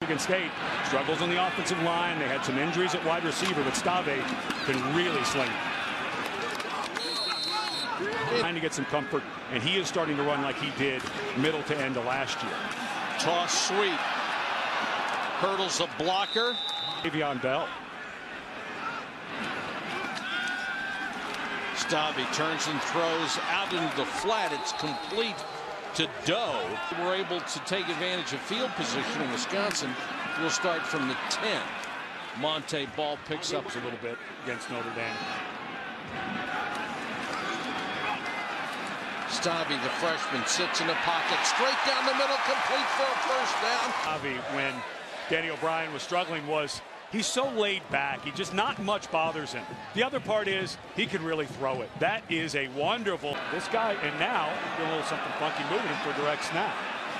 Michigan State struggles on the offensive line. They had some injuries at wide receiver, but Stave can really sling it. Trying to get some comfort, and he is starting to run like he did middle to end of last year. Toss sweep. Hurdles a blocker. Avion Bell. Stave turns and throws out into the flat. It's complete to Doe. We're able to take advantage of field position in Wisconsin. We'll start from the 10. Monte ball picks up a little bit against Notre Dame. Stave, the freshman, sits in the pocket, straight down the middle, complete for a first down. Stave, when Danny O'Brien was struggling, he's so laid back. He just not much bothers him. The other part is he can really throw it. That is a wonderful. This guy, and now doing a little something funky, moving him for a direct snap.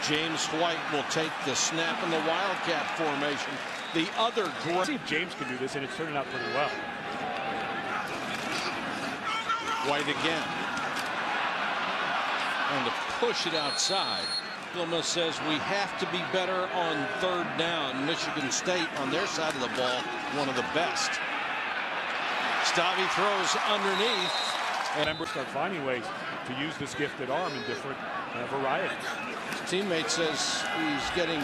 James White will take the snap in the Wildcat formation. The other great. See if James can do this, and it's turning out pretty well. White again. And to push it outside. Vilma says we have to be better on third down. Michigan State on their side of the ball, one of the best. Stave throws underneath. And members start finding ways to use this gifted arm in different varieties. His teammate says he's getting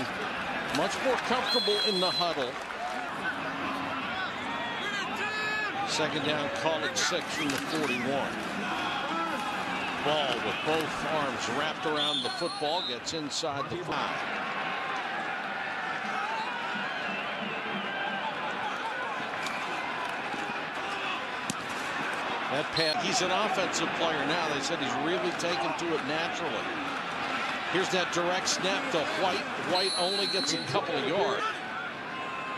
much more comfortable in the huddle. Second down, call it 6 from the 41. Ball with both arms wrapped around the football, gets inside the 5. That pass, he's an offensive player now. They said he's really taken to it naturally. Here's that direct snap to White. White only gets a couple of yards.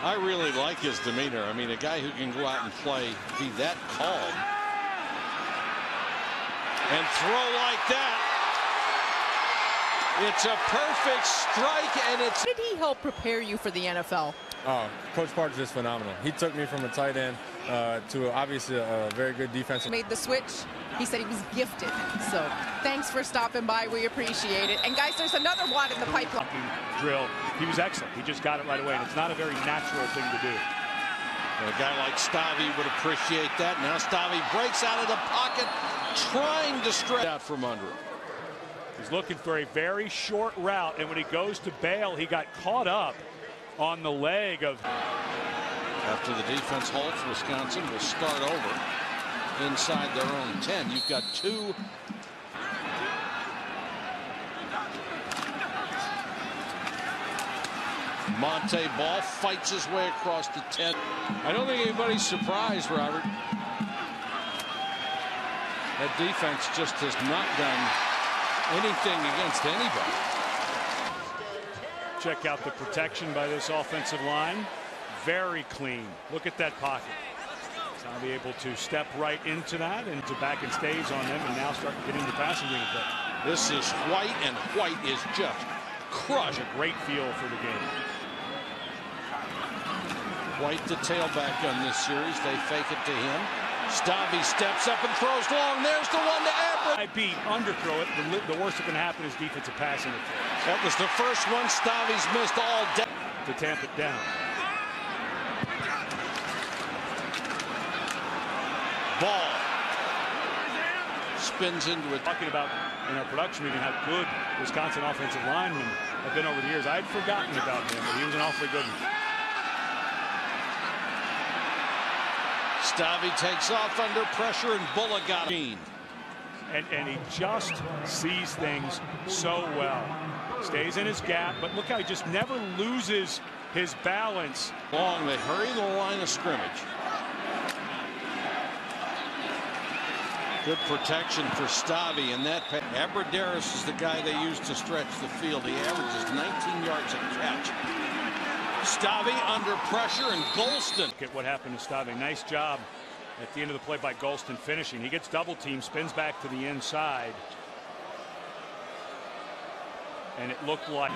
I really like his demeanor. I mean, a guy who can go out and play, be that calm. And throw like that. It's a perfect strike, and it's. How did he help prepare you for the NFL? Oh, Coach Park is just phenomenal. He took me from a tight end to obviously a very good defensive. Made the switch. He said he was gifted. So thanks for stopping by. We appreciate it. And guys, there's another one in the pipeline. Drill. He was excellent. He just got it right away, and it's not a very natural thing to do. And a guy like Stave would appreciate that. Now Stave breaks out of the pocket, trying to stretch out from under him. He's looking for a very short route, and when he goes to bail, he got caught up on the leg of. After the defense halts, Wisconsin will start over inside their own 10. You've got 2. Monte ball fights his way across the 10. I don't think anybody's surprised, Robert. That defense just has not done anything against anybody. Check out the protection by this offensive line. Very clean. Look at that pocket. So I'll be able to step right into that and to back and stays on them, and now start getting the passing game effect. This is White, and White is just crushed. A great feel for the game. White, the tailback on this series. They fake it to him. Stave steps up and throws long. There's the one to Abrams. I beat, underthrow it. The worst that can happen is defensive passing. That was the first one Stave's missed all day. To tamp it down. Ball spins into it. Talking about in our production meeting how good Wisconsin offensive linemen have been over the years. I'd forgotten about him, but he was an awfully good one. Stave takes off under pressure, and Bulla got him. And he just sees things so well. Stays in his gap, but look how he just never loses his balance. Long, they hurry the line of scrimmage. Good protection for Stave in that pass. Abrams is the guy they use to stretch the field. He averages 19 yards a catch. Stave under pressure, and Golston. Look at what happened to Stave. Nice job at the end of the play by Golston finishing. He gets double teamed, spins back to the inside. And it looked like.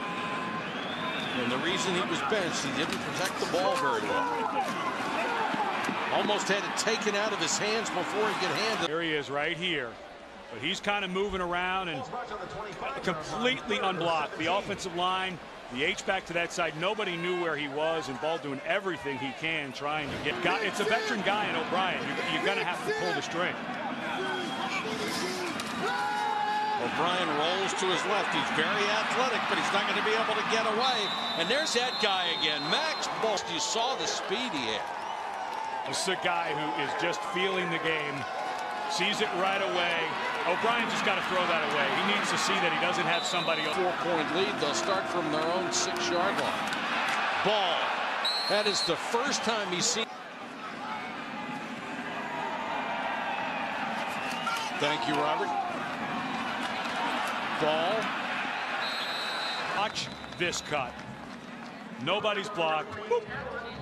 And the reason he was benched, he didn't protect the ball very well. Almost had it taken out of his hands before he could hand it. Here he is right here. But he's kind of moving around and completely unblocked. The offensive line The H-back to that side, nobody knew where he was, and Ball doing everything he can trying to get. It's a veteran guy in O'Brien. You're going to have to pull the string. O'Brien rolls to his left. He's very athletic, but he's not going to be able to get away. And there's that guy again, Max Ball. You saw the speed he had. This is a guy who is just feeling the game, sees it right away. O'Brien just got to throw that away. He needs to see that he doesn't have somebody. 4-point lead. They'll start from their own 6-yard line. Ball. That is the first time he's seen. Thank you, Robert. Ball. Watch this cut. Nobody's blocked. Boop.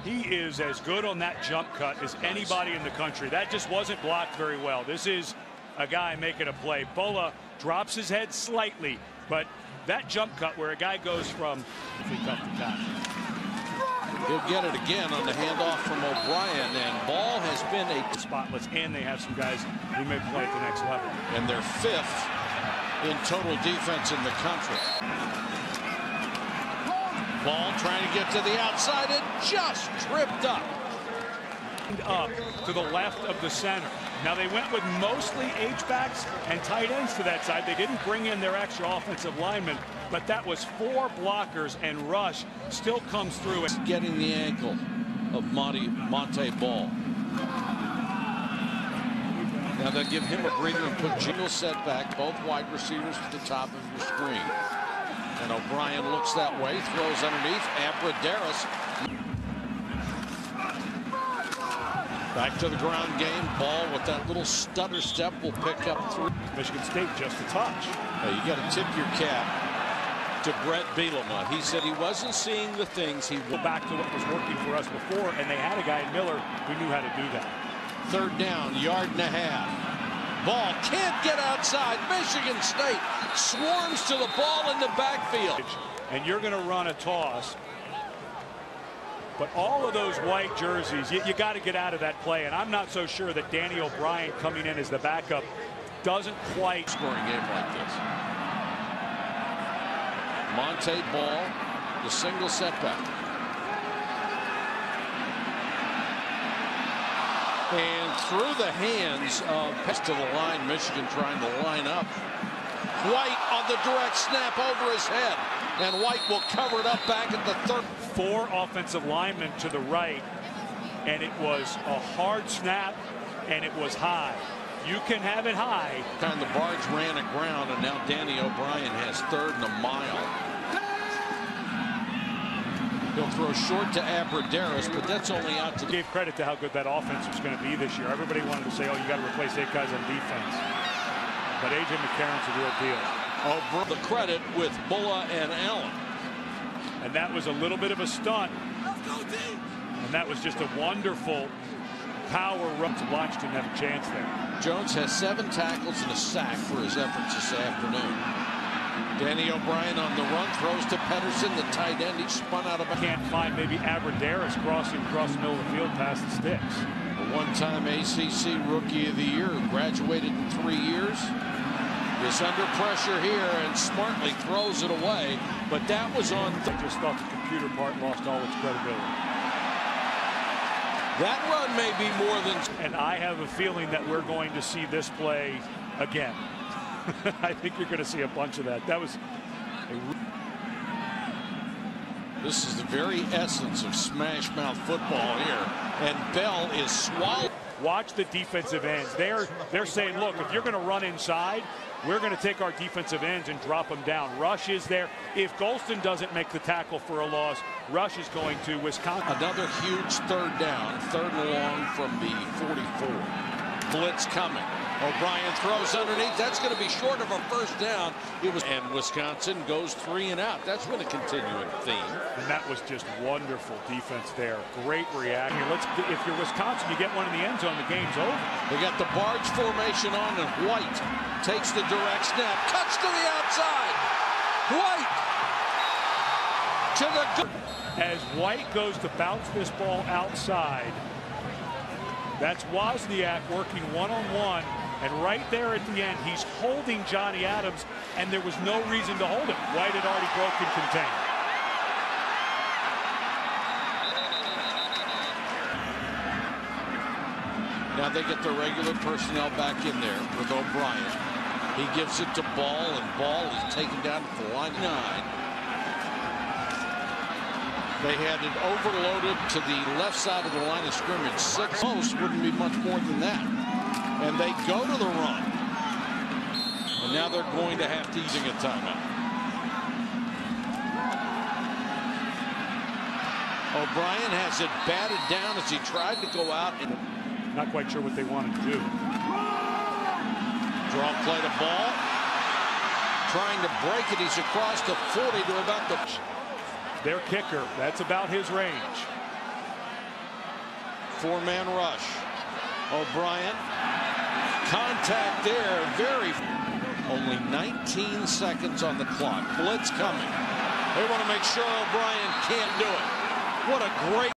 He is as good on that jump cut as anybody in the country. That just wasn't blocked very well. This is a guy making a play. Bola drops his head slightly, but that jump cut where a guy goes from tough to tackle. He'll get it again on the handoff from O'Brien, and Ball has been a spotless, and they have some guys who may play at the next level. And they're 5th in total defense in the country. Ball trying to get to the outside and just tripped up. Up to the left of the center. Now they went with mostly H-backs and tight ends to that side. They didn't bring in their extra offensive linemen, but that was 4 blockers, and Rush still comes through. Getting the ankle of Monte Ball. Now they'll give him a breather and put Jingle setback, both wide receivers to the top of your screen. And O'Brien looks that way, throws underneath. Abradaris. Back to the ground game. Ball with that little stutter step will pick up 3. Michigan State just a touch. You got to tip your cap to Brett Bielema. He said he wasn't seeing the things he go back to what was working for us before, and they had a guy in Miller who knew how to do that. 3rd down, 1.5 yards. Ball can't get outside. Michigan State swarms to the ball in the backfield. And you're going to run a toss. But all of those white jerseys, you got to get out of that play. And I'm not so sure that Danny O'Brien coming in as the backup doesn't quite scoring game like this. Monte Ball, the single setback. And through the hands of to the line, Michigan trying to line up. White on the direct snap over his head. And White will cover it up back at the 3rd. 4 offensive linemen to the right, and it was a hard snap, and it was high. You can have it high. And the Barge ran aground, and now Danny O'Brien has 3rd and 1 mile. He'll throw short to Abradaris, but that's only out to... Gave credit to how good that offense was going to be this year. Everybody wanted to say, oh, you got to replace 8 guys on defense. But A.J. McCarron's a real deal. Oh, the credit with Bulla and Allen. And that was a little bit of a stunt. And that was just a wonderful power run. Blanche didn't have a chance there. Jones has 7 tackles and a sack for his efforts this afternoon. Danny O'Brien on the run, throws to Pedersen, the tight end. He spun out of a... Can't find maybe Abradaris crossing across the middle of the field past the sticks. A one-time ACC Rookie of the Year who graduated in 3 years. Is under pressure here and smartly throws it away, but that was on... I just thought the computer part lost all its credibility. That run may be more than... And I have a feeling that we're going to see this play again. I think you're going to see a bunch of that. That was This is the very essence of smash mouth football here, and Bell is swallowed. Watch the defensive ends. They're saying, look, if you're going to run inside, we're going to take our defensive ends and drop them down. Rush is there. If Golston doesn't make the tackle for a loss, Rush is going to Wisconsin. Another huge 3rd down, 3rd and long from the 44. Blitz coming. O'Brien throws underneath. That's going to be short of a 1st down. And Wisconsin goes 3 and out. That's been a continuing theme. And that was just wonderful defense there. Great reaction. If you're Wisconsin, you get one in the end zone, the game's over. They got the Barge formation on, and White takes the direct snap. Cuts to the outside. White to the... As White goes to bounce this ball outside, that's Wozniak working one-on-one. And right there at the end, he's holding Johnny Adams, and there was no reason to hold him. White had already broken contained. Now they get the regular personnel back in there with O'Brien. He gives it to Ball, and Ball is taken down to the line 9. They had it overloaded to the left side of the line of scrimmage. 6 most wouldn't be much more than that. And they go to the run. And now they're going to have to using a timeout. O'Brien has it batted down as he tried to go out. And not quite sure what they wanted to do. Draw play to Ball. Trying to break it. He's across the 40 to about the... Their kicker, that's about his range. 4-man rush. O'Brien. Contact there. Only 19 seconds on the clock. Blitz coming. They want to make sure O'Brien can't do it. What a great